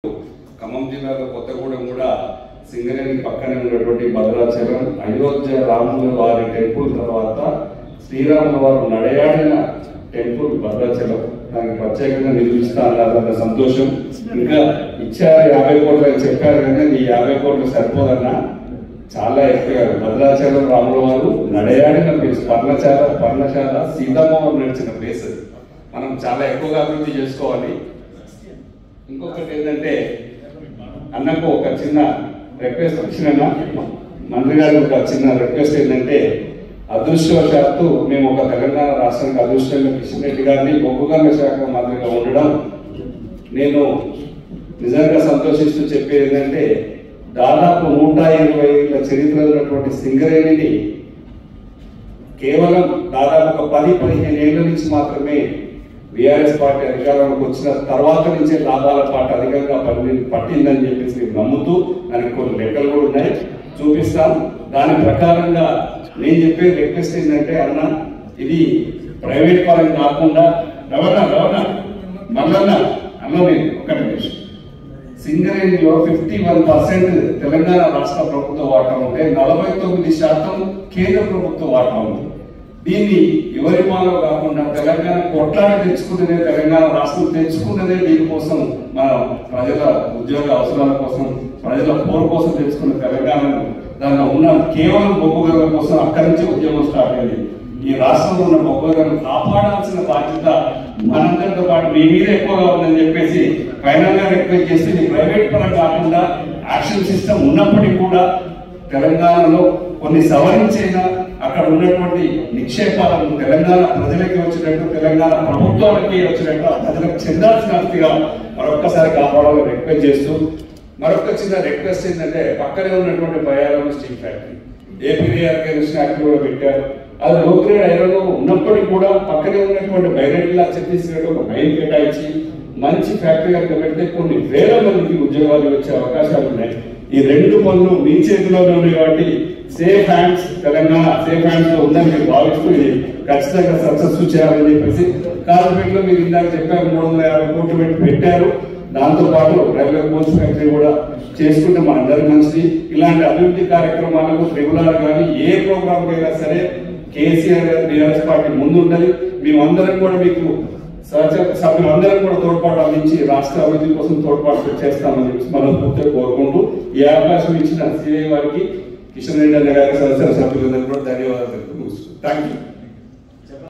ఖమ్మం జిల్లాలో కొత్తగూడెం కూడా సింగరేణి పక్కనే ఉన్నటువంటి భద్రాచలం అయోధ్య రాముల వారి టెంపుల్ తర్వాత శ్రీరాముల వారు నడయాడిన టెంపుల్ భద్రాచలం. దానికి ప్రత్యేకంగా నిరూపిస్తా అన్న సంతోషం. ఇంకా ఇచ్చారు 50 కోట్లు అని చెప్పారు కానీ ఈ 50 కోట్లు సరిపోదన్నా, చాలా ఎక్కువ. భద్రాచలం రాముల వారు నడయాడిన ప్లేస్, పర్ణశాల సీతమ్మ వారు నడిచిన ప్లేస్. మనం చాలా ఎక్కువగా అభివృద్ధి చేసుకోవాలి. ఇంకొకటి ఏంటంటే అన్నకు ఒక చిన్న రిక్వెస్ట్ వచ్చిన మంత్రి గారికి ఒక చిన్న రిక్వెస్ట్ ఏంటంటే, అదృష్టవశాత్తు మేము ఒక తెలంగాణ రాష్ట్రానికి అదృష్టంగా కిషన్ రెడ్డి గారిని బొగ్గు గనుల శాఖ మంత్రిగా ఉండడం నేను నిజంగా సంతోషిస్తూ చెప్పేది ఏంటంటే, దాదాపు 120 ఏళ్ళ చరిత్ర ఉన్నటువంటి సింగరేణిని కేవలం దాదాపు ఒక 10-15 ఏళ్ల నుంచి మాత్రమే బీఆర్ఎస్ పార్టీ అధికారంలోకి వచ్చిన తర్వాత నుంచే లాభాల పాట అధికంగా పట్టిందని చెప్పేసి నమ్ముతూ దానికి కొన్ని లెక్కలు కూడా ఉన్నాయి, చూపిస్తాం. దాని ప్రకారంగా నేను చెప్పే రిక్వెస్ట్ ఏంటంటే, అన్న ఇది ప్రైవేట్ పరం కాకుండా మల్లన్న అన్న నేను ఒక నిమిషం, సింగరేణిలో 51% తెలంగాణ రాష్ట్ర ప్రభుత్వ వాటా ఉంటే 49% కేంద్ర ప్రభుత్వ వాటా ఉంది. దీన్ని ఎవరి మాలో కాకుండా తెలంగాణ కొట్లాడి తెచ్చుకున్నదే, తెలంగాణ రాష్ట్రం తెచ్చుకున్నదే దీనికోసం, మన ప్రజల ఉద్యోగ అవసరాల కోసం, ప్రజల పోరు కోసం తెచ్చుకున్న తెలంగాణను దానిలో ఉన్న కేవలం బొగ్గు గనుల కోసం అక్కడి నుంచి ఉద్యమం స్టార్ట్ అయింది. ఈ రాష్ట్రంలో ఉన్న బొగ్గు గనులను కాపాడాల్సిన బాధ్యత మనందరితో పాటు మీ మీద ఎక్కువగా ఉందని చెప్పేసి ఫైనల్ గా రిక్వెస్ట్ చేసి, ఇది ప్రైవేట్ పరం కాకుండా యాక్షన్ సిస్టమ్ ఉన్నప్పటికీ కూడా తెలంగాణలో కొన్ని సవరించైనా అక్కడ ఉన్నటువంటి నిక్షేపాలను తెలంగాణ ప్రజలకి వచ్చినట్టు, తెలంగాణ ప్రభుత్వాలకి వచ్చినట్టు ప్రజలకు చెందాల్సిన ఆస్తిగా మరొక్కసారి కాపాడాలని రిక్వెస్ట్ చేస్తూ, మరొక చిన్న రిక్వెస్ట్ ఏంటంటే, పక్కనే ఉన్నటువంటి Bayyaram steel factory AP reorganisation act కూడా పెట్టారు. అది లో గ్రేడ్ ఐరన్లో ఉన్నప్పటికీ కూడా పక్కనే ఉన్నటువంటి బైరెడ్లా ఛత్తీస్గఢ్ ఒక మైన్ కేటాయించి మంచి ఫ్యాక్టరీ కనుక పెడితే కొన్ని వేల మందికి ఉద్యోగాలు వచ్చే అవకాశాలు ఉన్నాయి. ఈ 2 పనులు మీ చేతిలోనే ఉన్నాయి కాబట్టి safe hands, Telangana safe hands లో ఉందని మీరు భావిస్తూ ఇది ఖచ్చితంగా సక్సెస్ఫుల్ చేయాలని చెప్పేసి కార్పొరేట్లో మీరు ఇందాక చెప్పారు 350 కోట్లు పెట్టి పెట్టారు. దాంతో పాటు రైల్వే కోచ్ ఫ్యాక్టరీ కూడా చేసుకుంటే మన అందరి మంచిది. ఇలాంటి అభివృద్ధి కార్యక్రమాలకు రెగ్యులర్ కానీ ఏ ప్రోగ్రామ్ అయినా సరే కేసీఆర్ గారు బీఆర్ఎస్ పార్టీ ముందుంటది. మేమందరం కూడా మీకు సభ్యులందరం కూడా తోడ్పాటు అందించి రాష్ట్ర అభివృద్ధి కోసం తోడ్పాటు చేస్తామని చెప్పి మనస్ఫూర్తిగా కోరుకుంటూ ఈ అవకాశం ఇచ్చిన సిఐ వారికి, కిషన్ రెడ్డి అన్న గారి సదస్య సభ్యులందరూ కూడా ధన్యవాదాలు తెలుపుతూ థ్యాంక్ యూ.